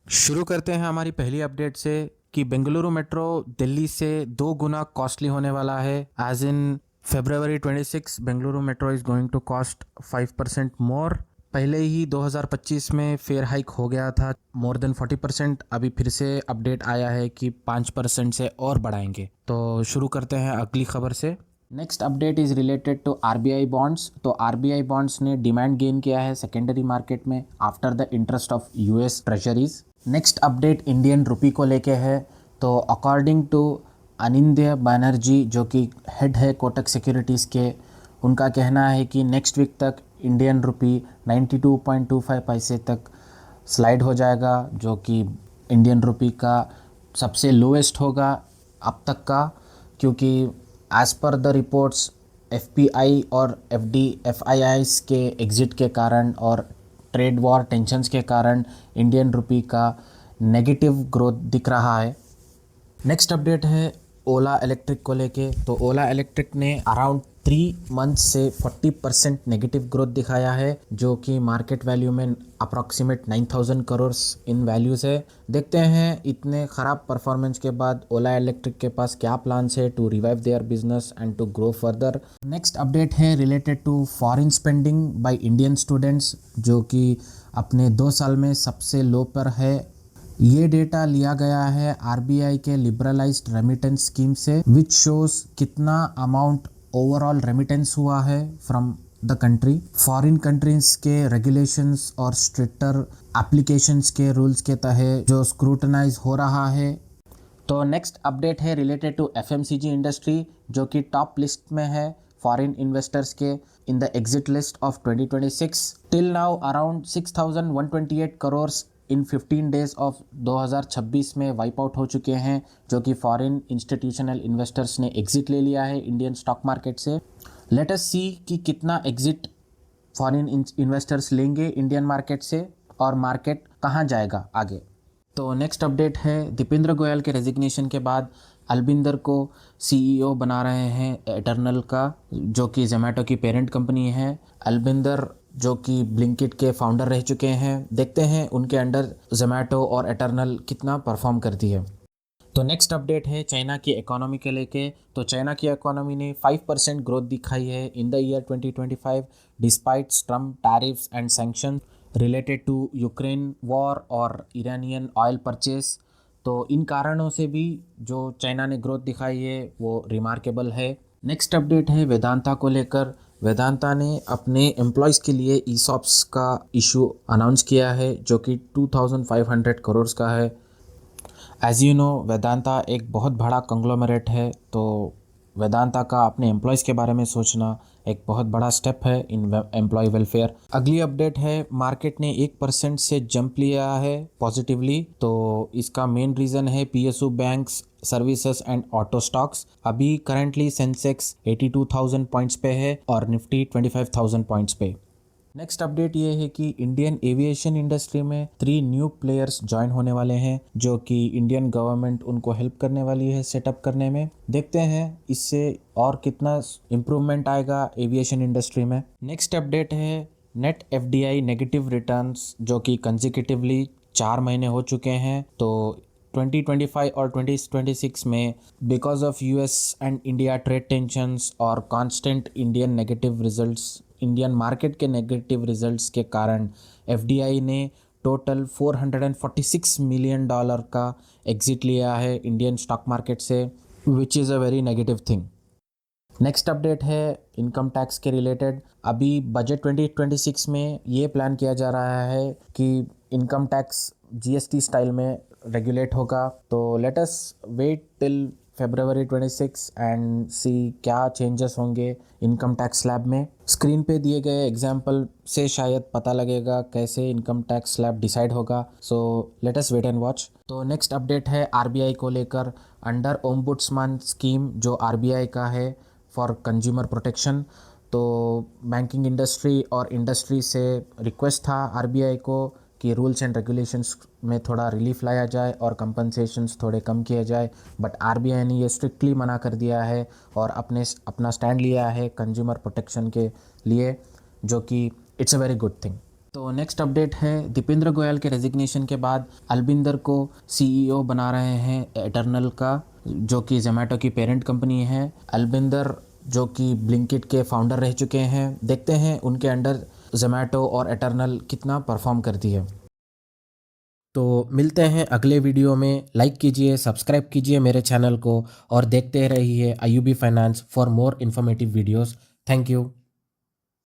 शुरू करते हैं हमारी पहली अपडेट से कि बेंगलुरु मेट्रो दिल्ली से 2 गुना कॉस्टली होने वाला है। As in February 26 Bengaluru metro is going to cost 5% more. पहले ही 2025 में फेयर हाइक हो गया था मोर देन 40%। अभी फिर से अपडेट आया है कि 5% से और बढ़ाएंगे। तो शुरू करते हैं अगली खबर से। Next update is related to RBI bonds. तो आरबीआई बॉन्ड्स ने डिमांड गेन किया है सेकेंडरी मार्केट में after the interest of US treasuries. Next update Indian rupee को लेके है। तो अकॉर्डिंग टू अनिंद्य बनर्जी जो कि हेड है कोटक सिक्योरिटीज़ के, उनका कहना है कि नेक्स्ट वीक तक इंडियन रुपी 92.25 पैसे तक स्लाइड हो जाएगा, जो कि इंडियन रुपी का सबसे लोएस्ट होगा अब तक का, क्योंकि as per the reports FPI और एफआईआईस के एग्ज़िट के कारण और ट्रेड वॉर टेंशन्स के कारण इंडियन रुपी का नेगेटिव ग्रोथ दिख रहा है। नेक्स्ट अपडेट है ओला इलेक्ट्रिक को लेके। तो ओला इलेक्ट्रिक ने अराउंड 3 मंथ से 40% नेगेटिव ग्रोथ दिखाया है, जो कि मार्केट वैल्यू में अप्रॉक्सीमेट 9,000 करोड़ इन वैल्यूज है। देखते हैं इतने ख़राब परफॉर्मेंस के बाद ओला इलेक्ट्रिक के पास क्या प्लान्स है to revive their business and to grow further. Next update है related to foreign spending by Indian students, जो कि अपने 2 साल में सबसे लो पर है। ये डेटा लिया गया है आरबीआई के लिबरलाइज्ड रेमिटेंस स्कीम से, विच शोज कितना अमाउंट ओवरऑल रेमिटेंस हुआ है from the country. Foreign countries के रेगुलेशंस और स्ट्रिक्टर एप्लीकेशंस के रूल्स के तहत जो स्क्रूटनाइज हो रहा है। तो नेक्स्ट अपडेट है रिलेटेड टू एफएमसीजी इंडस्ट्री, जो कि टॉप लिस्ट में है फॉरेन इन्वेस्टर्स के in the exit list of 2026। Till now around 6,128 crore in 15 days of 2026 में वाइप आउट हो चुके हैं, जो कि फॉरेन इंस्टीट्यूशनल इन्वेस्टर्स ने एग्जिट ले लिया है इंडियन स्टॉक मार्केट से। लेट अस सी कि कितना एग्जिट फॉरेन इन्वेस्टर्स लेंगे इंडियन मार्केट से और मार्केट कहाँ जाएगा आगे। तो नेक्स्ट अपडेट है दीपेंद्र गोयल के रेजिग्नेशन के बाद अलबिंदर को सीईओ बना रहे हैं एटर्नल का, जो कि जोमेटो की पेरेंट कंपनी है। अलबिंदर जो कि ब्लिंकिट के फाउंडर रह चुके हैं। देखते हैं उनके अंडर जोमेटो और एटर्नल कितना परफॉर्म करती है। तो नेक्स्ट अपडेट है चाइना की इकोनॉमी के लेके। तो चाइना की इकोनॉमी ने 5% ग्रोथ दिखाई है in the year 2025 despite Trump tariffs and sanction related to Ukraine war और ईरानियन ऑयल परचेस। तो इन कारणों से भी जो चाइना ने ग्रोथ दिखाई है वो रिमार्केबल है। नेक्स्ट अपडेट है वेदांता को लेकर। वेदांता ने अपने एम्प्लॉयज़ के लिए ईसॉप्स का इशू अनाउंस किया है, जो कि 2,500 करोड़ का है। एज़ यू नो वेदांता एक बहुत बड़ा कंग्लोमरेट है, तो वेदांता का अपने एम्प्लॉयज़ के बारे में सोचना एक बहुत बड़ा स्टेप है इन एम्प्लॉय वेलफेयर। अगली अपडेट है मार्केट ने 1% से जंप लिया है पॉजिटिवली। तो इसका मेन रीज़न है PSU banks services and auto stocks. अभी करंटली सेंसेक्स 82,000 पॉइंट्स पे है और निफ्टी 25,000 पॉइंट्स पे। नेक्स्ट अपडेट ये है कि इंडियन एविएशन इंडस्ट्री में 3 न्यू प्लेयर्स ज्वाइन होने वाले हैं, जो कि इंडियन गवर्नमेंट उनको हेल्प करने वाली है सेटअप करने में। देखते हैं इससे और कितना इम्प्रूवमेंट आएगा एविएशन इंडस्ट्री में। नेक्स्ट अपडेट है नेट एफडीआई नेगेटिव रिटर्न्स, जो कि कंसेक्यूटिवली 4 महीने हो चुके हैं। तो 2025 और 2026 में because of US and India trade tensions और constant Indian negative results, Indian market के नेगेटिव रिजल्ट्स के कारण एफडीआई ने टोटल $446 मिलियन का एग्जिट लिया है इंडियन स्टॉक मार्केट से, which is a very negative thing. Next update है इनकम टैक्स के रिलेटेड। अभी बजट 2026 में ये प्लान किया जा रहा है कि इनकम टैक्स जीएसटी स्टाइल में रेगुलेट होगा। तो let us wait till February 26 and see क्या चेंजेस होंगे इनकम टैक्स स्लैब में। स्क्रीन पे दिए गए एग्जाम्पल से शायद पता लगेगा कैसे इनकम टैक्स स्लैब डिसाइड होगा। So let us wait and watch. तो नेक्स्ट अपडेट है आरबीआई को लेकर। अंडर ओम्बुड्समैन स्कीम जो आरबीआई का है फॉर कंज्यूमर प्रोटेक्शन, तो बैंकिंग इंडस्ट्री और इंडस्ट्री से रिक्वेस्ट था आरबीआई को कि रूल्स एंड रेगुलेशंस में थोड़ा रिलीफ लाया जाए और कंपनसेशंस थोड़े कम किए जाए, बट आरबीआई ने ये स्ट्रिक्टली मना कर दिया है और अपना स्टैंड लिया है कंज्यूमर प्रोटेक्शन के लिए, जो कि it's a very good thing. तो नेक्स्ट अपडेट है दीपेंद्र गोयल के रेजिग्नेशन के बाद अलबिंदर को सीईओ बना रहे हैं एटर्नल का, जो कि जोमेटो की पेरेंट कंपनी है। अलबिंदर जो कि ब्लिंकिट के फाउंडर रह चुके हैं, देखते हैं उनके अंडर जोमेटो और एटर्नल कितना परफॉर्म करती है। तो मिलते हैं अगले वीडियो में। लाइक कीजिए, सब्सक्राइब कीजिए मेरे चैनल को और देखते रहिए IUB finance for more informative videos. Thank you.